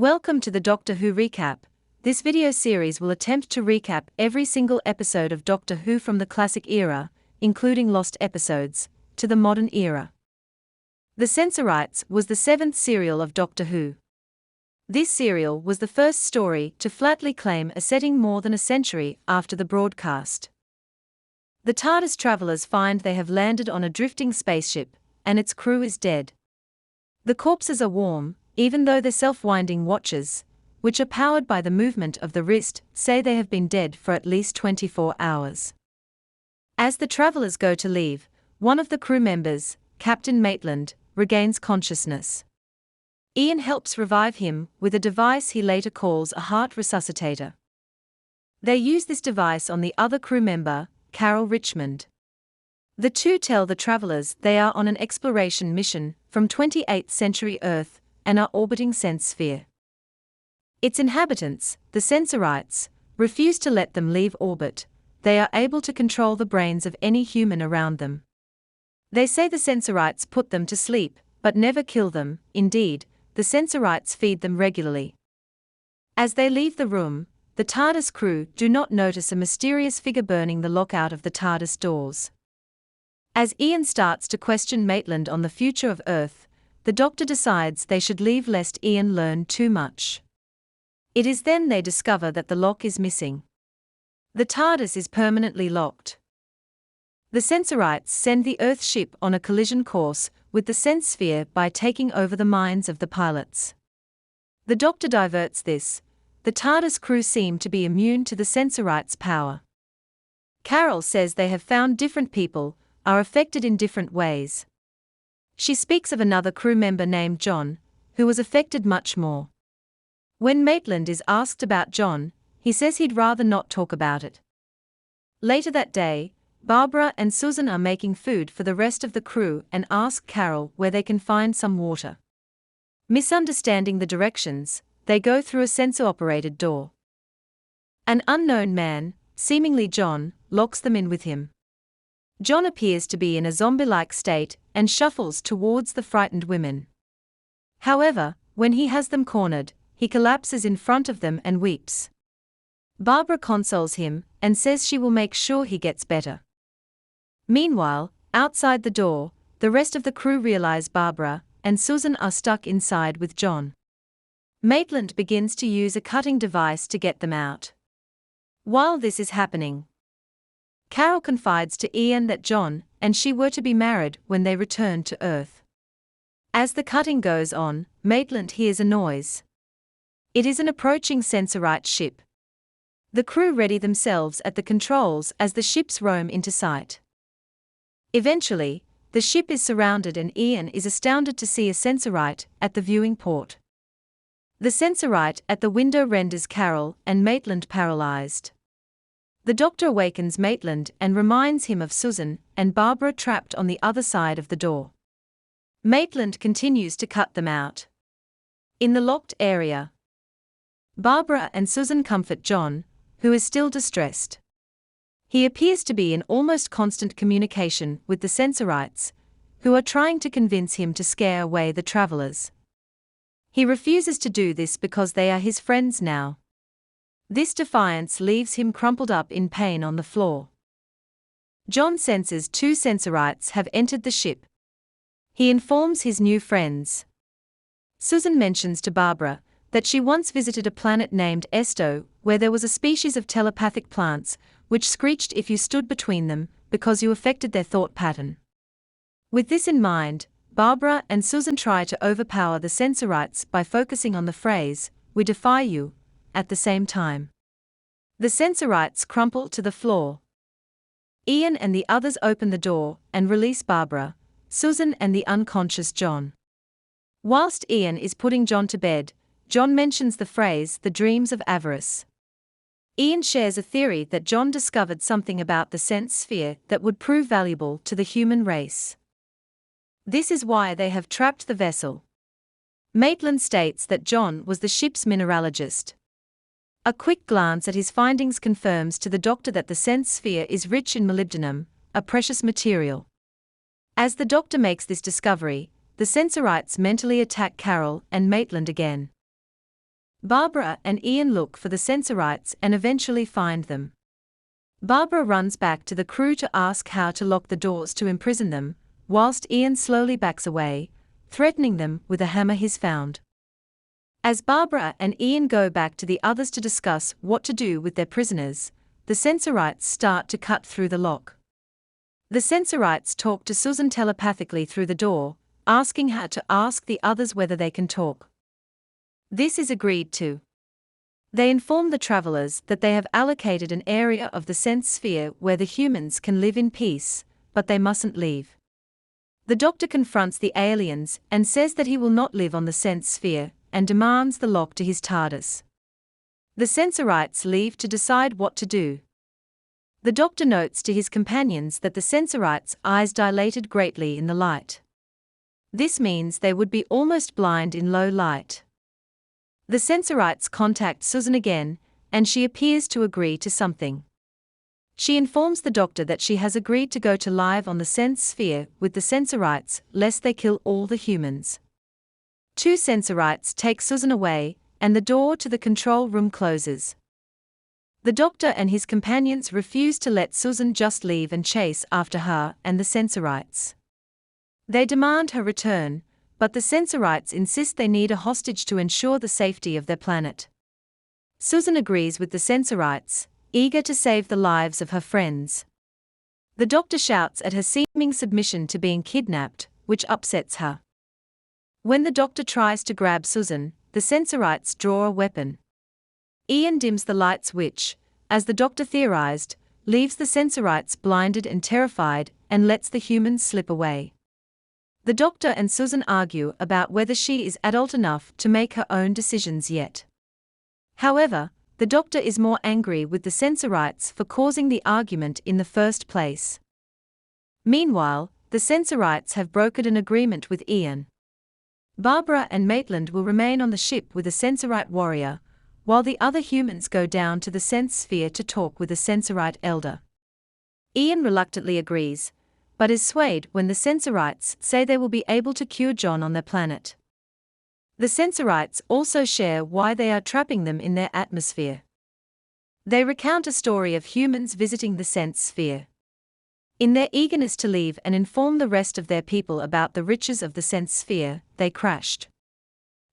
Welcome to the Doctor Who recap. This video series will attempt to recap every single episode of Doctor Who from the classic era, including lost episodes, to the modern era. The Sensorites was the seventh serial of Doctor Who. This serial was the first story to flatly claim a setting more than a century after the broadcast. The TARDIS travelers find they have landed on a drifting spaceship, and its crew is dead. The corpses are warm, even though the self-winding watches, which are powered by the movement of the wrist, say they have been dead for at least 24 hours. As the travelers go to leave, one of the crew members, Captain Maitland, regains consciousness. Ian helps revive him with a device he later calls a heart resuscitator. They use this device on the other crew member, Carol Richmond. The two tell the travelers they are on an exploration mission from 28th century Earth and are orbiting Senssphere. Its inhabitants, the Sensorites, refuse to let them leave orbit. They are able to control the brains of any human around them. They say the Sensorites put them to sleep, but never kill them. Indeed, the Sensorites feed them regularly. As they leave the room, the TARDIS crew do not notice a mysterious figure burning the lockout of the TARDIS doors. As Ian starts to question Maitland on the future of Earth, the Doctor decides they should leave lest Ian learn too much. It is then they discover that the lock is missing. The TARDIS is permanently locked. The Sensorites send the Earth ship on a collision course with the Senssphere by taking over the minds of the pilots. The Doctor diverts this. The TARDIS crew seem to be immune to the Sensorites' power. Carol says they have found different people, are affected in different ways. She speaks of another crew member named John, who was affected much more. When Maitland is asked about John, he says he'd rather not talk about it. Later that day, Barbara and Susan are making food for the rest of the crew and ask Carol where they can find some water. Misunderstanding the directions, they go through a sensor-operated door. An unknown man, seemingly John, locks them in with him. John appears to be in a zombie-like state and shuffles towards the frightened women. However, when he has them cornered, he collapses in front of them and weeps. Barbara consoles him and says she will make sure he gets better. Meanwhile, outside the door, the rest of the crew realize Barbara and Susan are stuck inside with John. Maitland begins to use a cutting device to get them out. While this is happening, Carol confides to Ian that John and she were to be married when they returned to Earth. As the cutting goes on, Maitland hears a noise. It is an approaching Sensorite ship. The crew ready themselves at the controls as the ships roam into sight. Eventually, the ship is surrounded and Ian is astounded to see a Sensorite at the viewing port. The Sensorite at the window renders Carol and Maitland paralyzed. The Doctor awakens Maitland and reminds him of Susan and Barbara trapped on the other side of the door. Maitland continues to cut them out. In the locked area, Barbara and Susan comfort John, who is still distressed. He appears to be in almost constant communication with the Sensorites, who are trying to convince him to scare away the travelers. He refuses to do this because they are his friends now. This defiance leaves him crumpled up in pain on the floor. John senses two Sensorites have entered the ship. He informs his new friends. Susan mentions to Barbara that she once visited a planet named Esto, where there was a species of telepathic plants, which screeched if you stood between them, because you affected their thought pattern. With this in mind, Barbara and Susan try to overpower the Sensorites by focusing on the phrase, "We defy you," at the same time. The Sensorites crumple to the floor. Ian and the others open the door and release Barbara, Susan and the unconscious John. Whilst Ian is putting John to bed, John mentions the phrase, "the dreams of avarice." Ian shares a theory that John discovered something about the Senssphere that would prove valuable to the human race. This is why they have trapped the vessel. Maitland states that John was the ship's mineralogist. A quick glance at his findings confirms to the Doctor that the Senssphere is rich in molybdenum, a precious material. As the Doctor makes this discovery, the Sensorites mentally attack Carol and Maitland again. Barbara and Ian look for the Sensorites and eventually find them. Barbara runs back to the crew to ask how to lock the doors to imprison them, whilst Ian slowly backs away, threatening them with a hammer he's found. As Barbara and Ian go back to the others to discuss what to do with their prisoners, the Sensorites start to cut through the lock. The Sensorites talk to Susan telepathically through the door, asking her to ask the others whether they can talk. This is agreed to. They inform the travelers that they have allocated an area of the sense sphere where the humans can live in peace, but they mustn't leave. The Doctor confronts the aliens and says that he will not live on the sense sphere, and demands the lock to his TARDIS. The Sensorites leave to decide what to do. The Doctor notes to his companions that the Sensorites' eyes dilated greatly in the light. This means they would be almost blind in low light. The Sensorites contact Susan again, and she appears to agree to something. She informs the Doctor that she has agreed to go to live on the sense sphere with the Sensorites, lest they kill all the humans. 2 Sensorites take Susan away, and the door to the control room closes. The Doctor and his companions refuse to let Susan just leave and chase after her and the Sensorites. They demand her return, but the Sensorites insist they need a hostage to ensure the safety of their planet. Susan agrees with the Sensorites, eager to save the lives of her friends. The Doctor shouts at her seeming submission to being kidnapped, which upsets her. When the Doctor tries to grab Susan, the Sensorites draw a weapon. Ian dims the lights which, as the Doctor theorized, leaves the Sensorites blinded and terrified and lets the humans slip away. The Doctor and Susan argue about whether she is adult enough to make her own decisions yet. However, the Doctor is more angry with the Sensorites for causing the argument in the first place. Meanwhile, the Sensorites have brokered an agreement with Ian. Barbara and Maitland will remain on the ship with a Sensorite warrior, while the other humans go down to the sense sphere to talk with a Sensorite elder. Ian reluctantly agrees, but is swayed when the Sensorites say they will be able to cure John on their planet. The Sensorites also share why they are trapping them in their atmosphere. They recount a story of humans visiting the sense sphere. In their eagerness to leave and inform the rest of their people about the riches of the sense sphere, they crashed.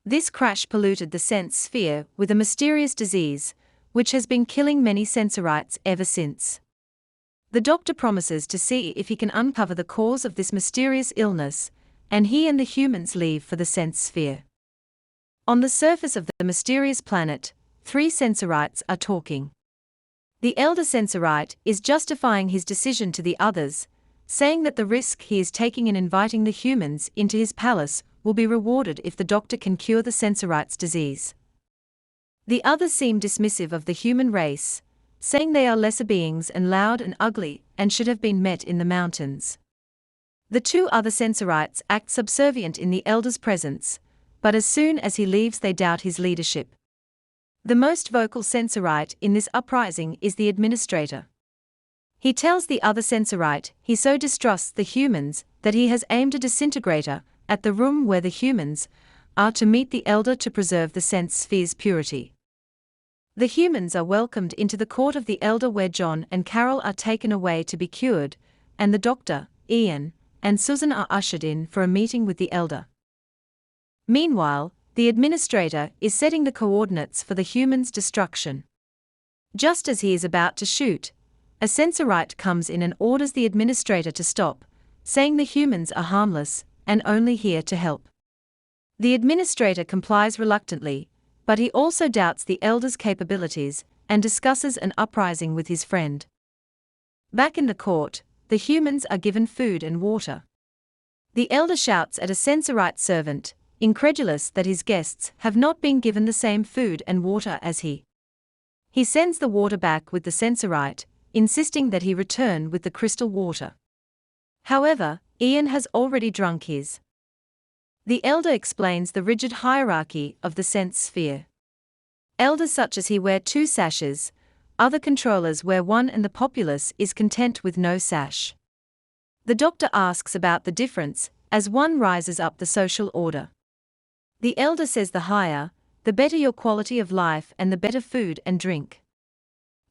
This crash polluted the sense sphere with a mysterious disease, which has been killing many Sensorites ever since. The Doctor promises to see if he can uncover the cause of this mysterious illness, and he and the humans leave for the sense sphere. On the surface of the mysterious planet, 3 Sensorites are talking. The elder Sensorite is justifying his decision to the others, saying that the risk he is taking in inviting the humans into his palace will be rewarded if the Doctor can cure the Sensorites' disease. The others seem dismissive of the human race, saying they are lesser beings and loud and ugly and should have been met in the mountains. The 2 other Sensorites act subservient in the elder's presence, but as soon as he leaves they doubt his leadership. The most vocal Sensorite in this uprising is the administrator. He tells the other Sensorite he so distrusts the humans that he has aimed a disintegrator at the room where the humans are to meet the elder to preserve the sense sphere's purity. The humans are welcomed into the court of the elder where John and Carol are taken away to be cured, and the Doctor, Ian, and Susan are ushered in for a meeting with the elder. Meanwhile, the administrator is setting the coordinates for the humans' destruction. Just as he is about to shoot, a Sensorite comes in and orders the administrator to stop, saying the humans are harmless and only here to help. The administrator complies reluctantly, but he also doubts the elder's capabilities and discusses an uprising with his friend. Back in the court, the humans are given food and water. The elder shouts at a Sensorite servant, incredulous that his guests have not been given the same food and water as he. He sends the water back with the Sensorite, insisting that he return with the crystal water. However, Ian has already drunk his. The elder explains the rigid hierarchy of the sense sphere. Elders such as he wear 2 sashes, other controllers wear 1 and the populace is content with no sash. The Doctor asks about the difference, as one rises up the social order. The elder says the higher, the better your quality of life and the better food and drink.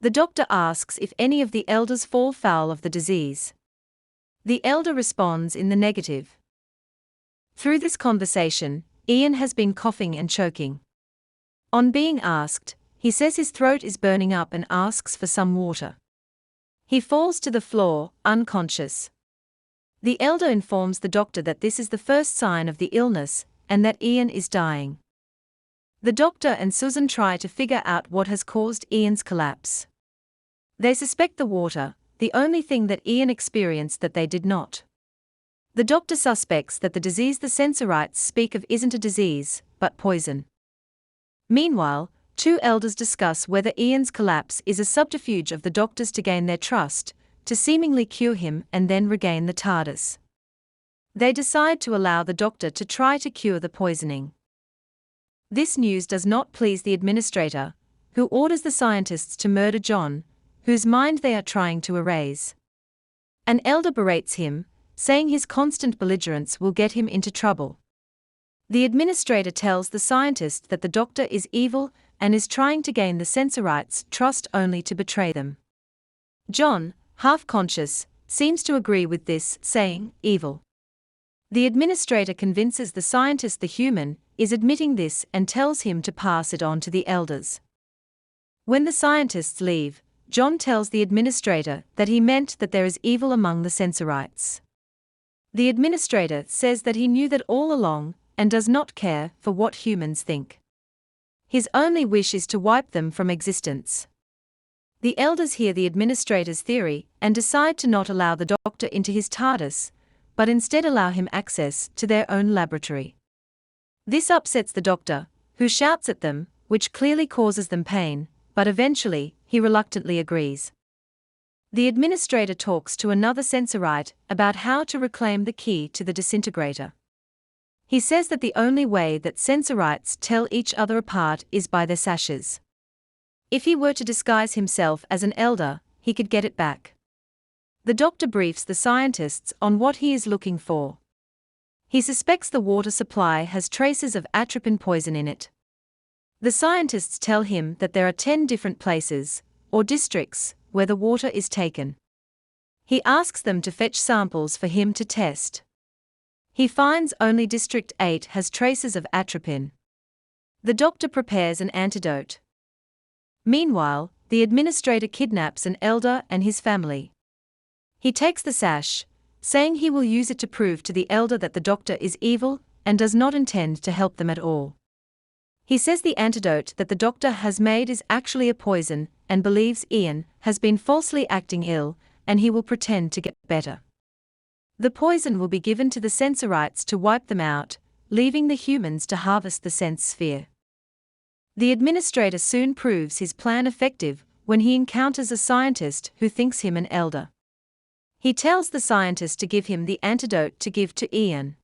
The doctor asks if any of the elders fall foul of the disease. The elder responds in the negative. Through this conversation, Ian has been coughing and choking. On being asked, he says his throat is burning up and asks for some water. He falls to the floor, unconscious. The elder informs the doctor that this is the first sign of the illness, and that Ian is dying. The doctor and Susan try to figure out what has caused Ian's collapse. They suspect the water, the only thing that Ian experienced that they did not. The doctor suspects that the disease the Sensorites speak of isn't a disease, but poison. Meanwhile, two elders discuss whether Ian's collapse is a subterfuge of the doctors to gain their trust, to seemingly cure him and then regain the TARDIS. They decide to allow the doctor to try to cure the poisoning. This news does not please the administrator, who orders the scientists to murder John, whose mind they are trying to erase. An elder berates him, saying his constant belligerence will get him into trouble. The administrator tells the scientist that the doctor is evil and is trying to gain the Sensorites' trust only to betray them. John, half-conscious, seems to agree with this, saying, "Evil." The administrator convinces the scientist the human is admitting this and tells him to pass it on to the elders. When the scientists leave, John tells the administrator that he meant that there is evil among the Sensorites. The administrator says that he knew that all along, and does not care for what humans think. His only wish is to wipe them from existence. The elders hear the administrator's theory and decide to not allow the doctor into his TARDIS, but instead allow him access to their own laboratory. This upsets the doctor, who shouts at them, which clearly causes them pain, but eventually, he reluctantly agrees. The administrator talks to another Sensorite about how to reclaim the key to the disintegrator. He says that the only way that Sensorites tell each other apart is by their sashes. If he were to disguise himself as an elder, he could get it back. The doctor briefs the scientists on what he is looking for. He suspects the water supply has traces of atropine poison in it. The scientists tell him that there are 10 different places, or districts, where the water is taken. He asks them to fetch samples for him to test. He finds only District 8 has traces of atropine. The doctor prepares an antidote. Meanwhile, the administrator kidnaps an elder and his family. He takes the sash, saying he will use it to prove to the elder that the doctor is evil and does not intend to help them at all. He says the antidote that the doctor has made is actually a poison and believes Ian has been falsely acting ill, and he will pretend to get better. The poison will be given to the Sensorites to wipe them out, leaving the humans to harvest the sense sphere. The administrator soon proves his plan effective when he encounters a scientist who thinks him an elder. He tells the scientist to give him the antidote to give to Ian.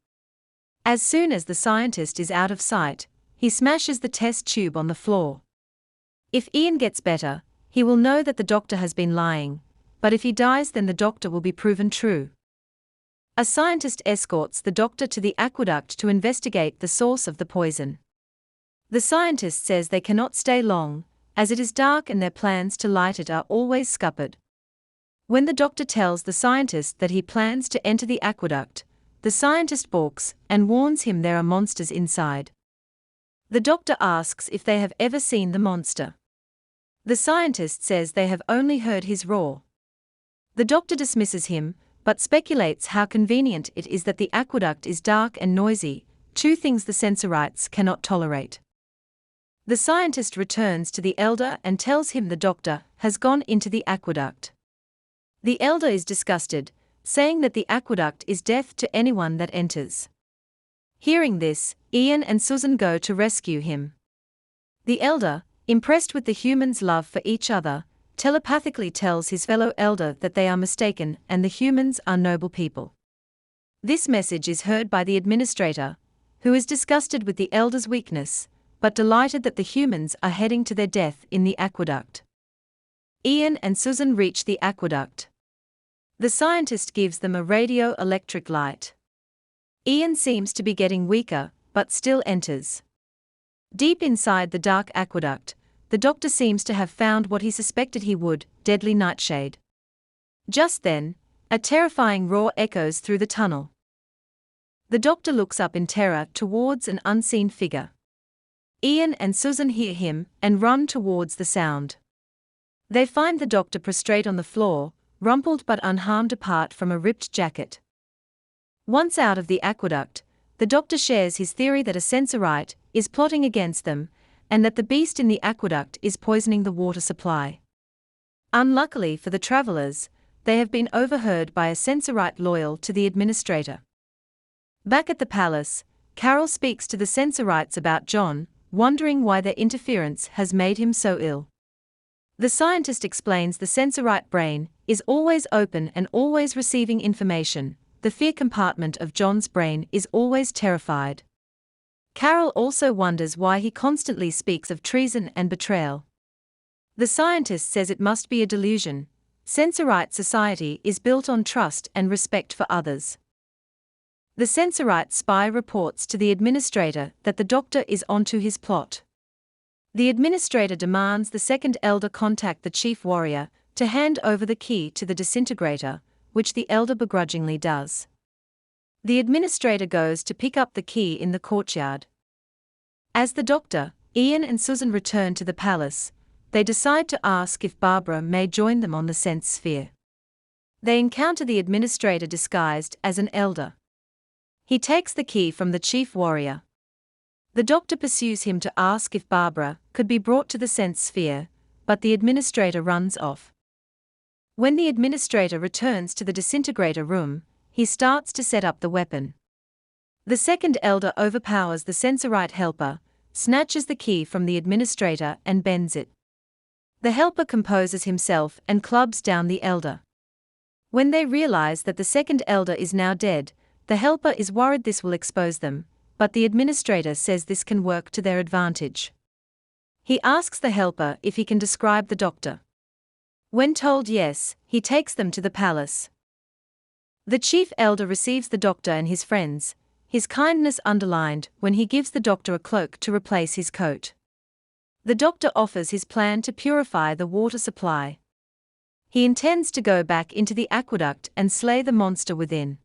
As soon as the scientist is out of sight, he smashes the test tube on the floor. If Ian gets better, he will know that the doctor has been lying, but if he dies, then the doctor will be proven true. A scientist escorts the doctor to the aqueduct to investigate the source of the poison. The scientist says they cannot stay long, as it is dark and their plans to light it are always scuppered. When the doctor tells the scientist that he plans to enter the aqueduct, the scientist balks and warns him there are monsters inside. The doctor asks if they have ever seen the monster. The scientist says they have only heard his roar. The doctor dismisses him, but speculates how convenient it is that the aqueduct is dark and noisy, two things the Sensorites cannot tolerate. The scientist returns to the elder and tells him the doctor has gone into the aqueduct. The elder is disgusted, saying that the aqueduct is death to anyone that enters. Hearing this, Ian and Susan go to rescue him. The elder, impressed with the humans' love for each other, telepathically tells his fellow elder that they are mistaken and the humans are noble people. This message is heard by the administrator, who is disgusted with the elder's weakness, but delighted that the humans are heading to their death in the aqueduct. Ian and Susan reach the aqueduct. The scientist gives them a radio-electric light. Ian seems to be getting weaker, but still enters. Deep inside the dark aqueduct, the doctor seems to have found what he suspected he would: deadly nightshade. Just then, a terrifying roar echoes through the tunnel. The doctor looks up in terror towards an unseen figure. Ian and Susan hear him and run towards the sound. They find the doctor prostrate on the floor, rumpled but unharmed apart from a ripped jacket. Once out of the aqueduct, the doctor shares his theory that a Sensorite is plotting against them, and that the beast in the aqueduct is poisoning the water supply. Unluckily for the travelers, they have been overheard by a Sensorite loyal to the administrator. Back at the palace, Carol speaks to the Sensorites about John, wondering why their interference has made him so ill. The scientist explains the Sensorite brain is always open and always receiving information. The fear compartment of John's brain is always terrified. Carol also wonders why he constantly speaks of treason and betrayal. The scientist says it must be a delusion. Sensorite society is built on trust and respect for others. The Sensorite spy reports to the administrator that the doctor is onto his plot. The administrator demands the second elder contact the chief warrior to hand over the key to the disintegrator, which the elder begrudgingly does. The administrator goes to pick up the key in the courtyard. As the doctor, Ian and Susan return to the palace, they decide to ask if Barbara may join them on the sense sphere. They encounter the administrator disguised as an elder. He takes the key from the chief warrior. The doctor pursues him to ask if Barbara could be brought to the sense sphere, but the administrator runs off. When the administrator returns to the disintegrator room, he starts to set up the weapon. The second elder overpowers the Sensorite helper, snatches the key from the administrator and bends it. The helper composes himself and clubs down the elder. When they realize that the second elder is now dead, the helper is worried this will expose them, but the administrator says this can work to their advantage. He asks the helper if he can describe the doctor. When told yes, he takes them to the palace. The chief elder receives the doctor and his friends, his kindness underlined when he gives the doctor a cloak to replace his coat. The doctor offers his plan to purify the water supply. He intends to go back into the aqueduct and slay the monster within.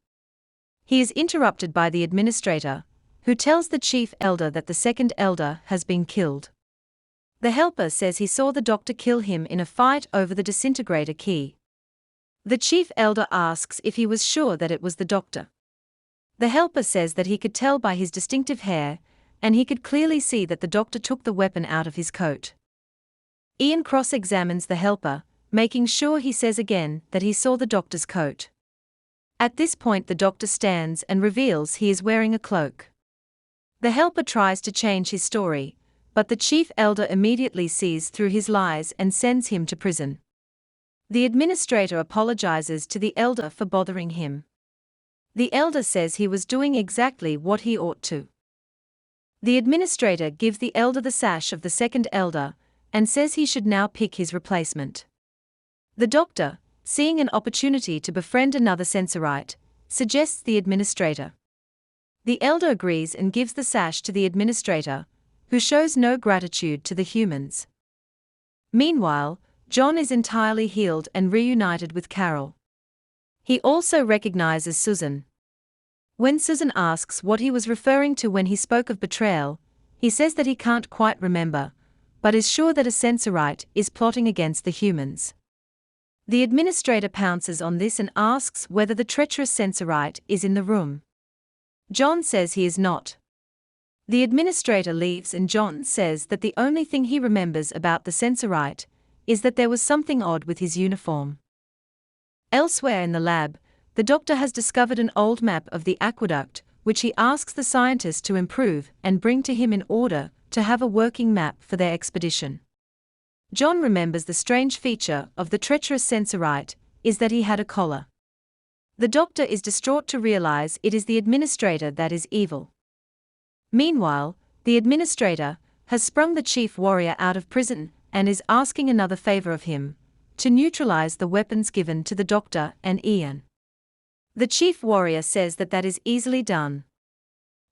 He is interrupted by the administrator, who tells the chief elder that the second elder has been killed. The helper says he saw the doctor kill him in a fight over the disintegrator key. The chief elder asks if he was sure that it was the doctor. The helper says that he could tell by his distinctive hair, and he could clearly see that the doctor took the weapon out of his coat. Ian cross-examines the helper, making sure he says again that he saw the doctor's coat. At this point the doctor stands and reveals he is wearing a cloak. The helper tries to change his story, but the chief elder immediately sees through his lies and sends him to prison. The administrator apologizes to the elder for bothering him. The elder says he was doing exactly what he ought to. The administrator gives the elder the sash of the second elder, and says he should now pick his replacement. The doctor, seeing an opportunity to befriend another Sensorite, suggests the administrator. The elder agrees and gives the sash to the administrator, who shows no gratitude to the humans. Meanwhile, John is entirely healed and reunited with Carol. He also recognizes Susan. When Susan asks what he was referring to when he spoke of betrayal, he says that he can't quite remember, but is sure that a Sensorite is plotting against the humans. The administrator pounces on this and asks whether the treacherous Sensorite is in the room. John says he is not. The administrator leaves and John says that the only thing he remembers about the Sensorite is that there was something odd with his uniform. Elsewhere in the lab, the doctor has discovered an old map of the aqueduct, which he asks the scientist to improve and bring to him in order to have a working map for their expedition. John remembers the strange feature of the treacherous Sensorite is that he had a collar. The doctor is distraught to realize it is the administrator that is evil. Meanwhile, the administrator has sprung the chief warrior out of prison and is asking another favor of him, to neutralize the weapons given to the doctor and Ian. The chief warrior says that is easily done.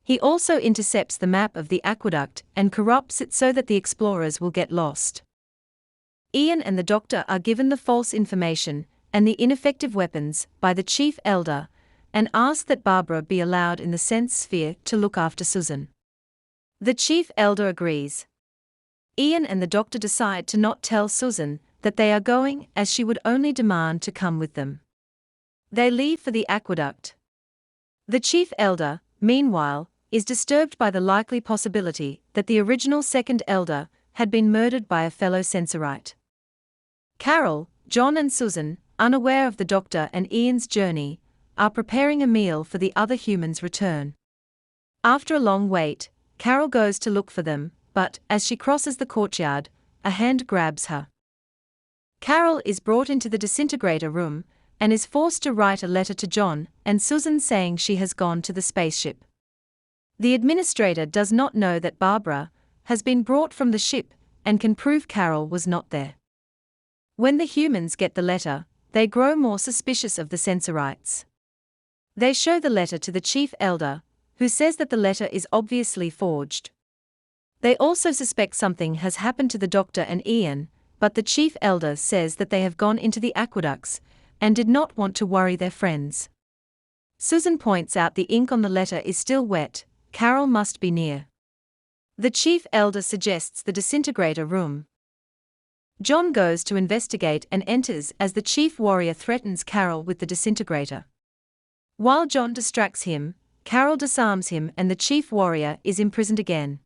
He also intercepts the map of the aqueduct and corrupts it so that the explorers will get lost. Ian and the Doctor are given the false information and the ineffective weapons by the Chief Elder, and ask that Barbara be allowed in the Sense Sphere to look after Susan. The Chief Elder agrees. Ian and the Doctor decide to not tell Susan that they are going, as she would only demand to come with them. They leave for the aqueduct. The Chief Elder, meanwhile, is disturbed by the likely possibility that the original Second Elder had been murdered by a fellow Sensorite. Carol, John and Susan, unaware of the Doctor and Ian's journey, are preparing a meal for the other humans' return. After a long wait, Carol goes to look for them, but, as she crosses the courtyard, a hand grabs her. Carol is brought into the disintegrator room, and is forced to write a letter to John and Susan saying she has gone to the spaceship. The administrator does not know that Barbara has been brought from the ship and can prove Carol was not there. When the humans get the letter, they grow more suspicious of the Sensorites. They show the letter to the Chief Elder, who says that the letter is obviously forged. They also suspect something has happened to the Doctor and Ian, but the Chief Elder says that they have gone into the aqueducts and did not want to worry their friends. Susan points out the ink on the letter is still wet. Carol must be near. The Chief Elder suggests the disintegrator room. John goes to investigate and enters as the Chief Warrior threatens Carol with the disintegrator. While John distracts him, Carol disarms him and the Chief Warrior is imprisoned again.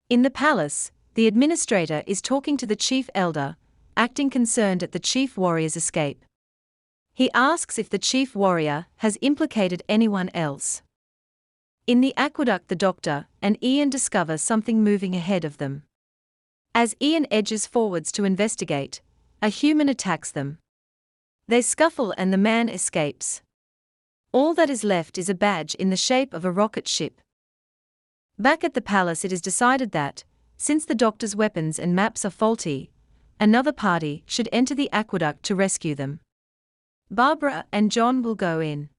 In the palace, the administrator is talking to the Chief Elder, acting concerned at the Chief Warrior's escape. He asks if the Chief Warrior has implicated anyone else. In the aqueduct, the Doctor and Ian discover something moving ahead of them. As Ian edges forwards to investigate, a human attacks them. They scuffle and the man escapes. All that is left is a badge in the shape of a rocket ship. Back at the palace, it is decided that, since the Doctor's weapons and maps are faulty, another party should enter the aqueduct to rescue them. Barbara and John will go in.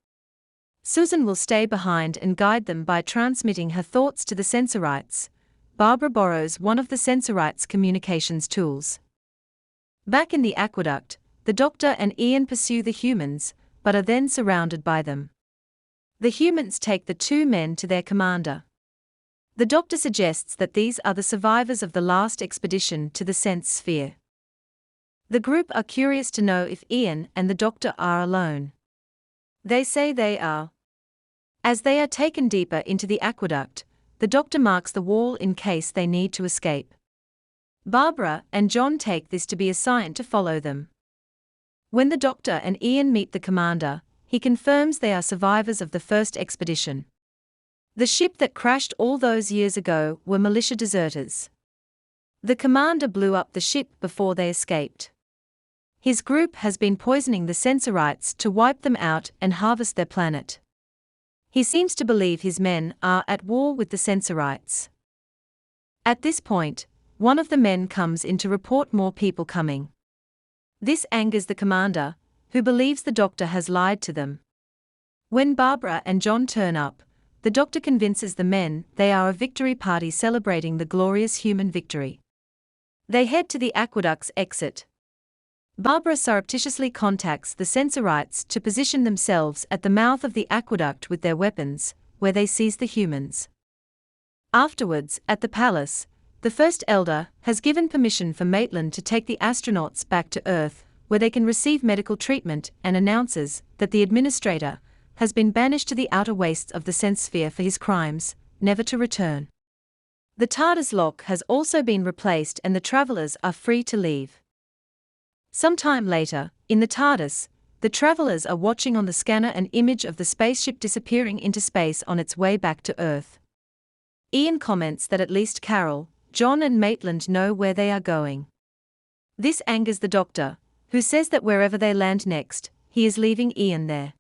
Susan will stay behind and guide them by transmitting her thoughts to the Sensorites. Barbara borrows one of the Sensorites' communications tools. Back in the aqueduct, the Doctor and Ian pursue the humans, but are then surrounded by them. The humans take the two men to their commander. The Doctor suggests that these are the survivors of the last expedition to the Sense Sphere. The group are curious to know if Ian and the Doctor are alone. They say they are. As they are taken deeper into the aqueduct, the Doctor marks the wall in case they need to escape. Barbara and John take this to be a sign to follow them. When the Doctor and Ian meet the commander, he confirms they are survivors of the first expedition. The ship that crashed all those years ago were militia deserters. The commander blew up the ship before they escaped. His group has been poisoning the Sensorites to wipe them out and harvest their planet. He seems to believe his men are at war with the Sensorites. At this point, one of the men comes in to report more people coming. This angers the commander, who believes the Doctor has lied to them. When Barbara and John turn up, the Doctor convinces the men they are a victory party celebrating the glorious human victory. They head to the aqueduct's exit. Barbara surreptitiously contacts the Sensorites to position themselves at the mouth of the aqueduct with their weapons, where they seize the humans. Afterwards, at the palace, the First Elder has given permission for Maitland to take the astronauts back to Earth, where they can receive medical treatment, and announces that the administrator has been banished to the outer wastes of the Sense Sphere for his crimes, never to return. The TARDIS lock has also been replaced and the travelers are free to leave. Sometime later, in the TARDIS, the travelers are watching on the scanner an image of the spaceship disappearing into space on its way back to Earth. Ian comments that at least Carol, John and Maitland know where they are going. This angers the Doctor, who says that wherever they land next, he is leaving Ian there.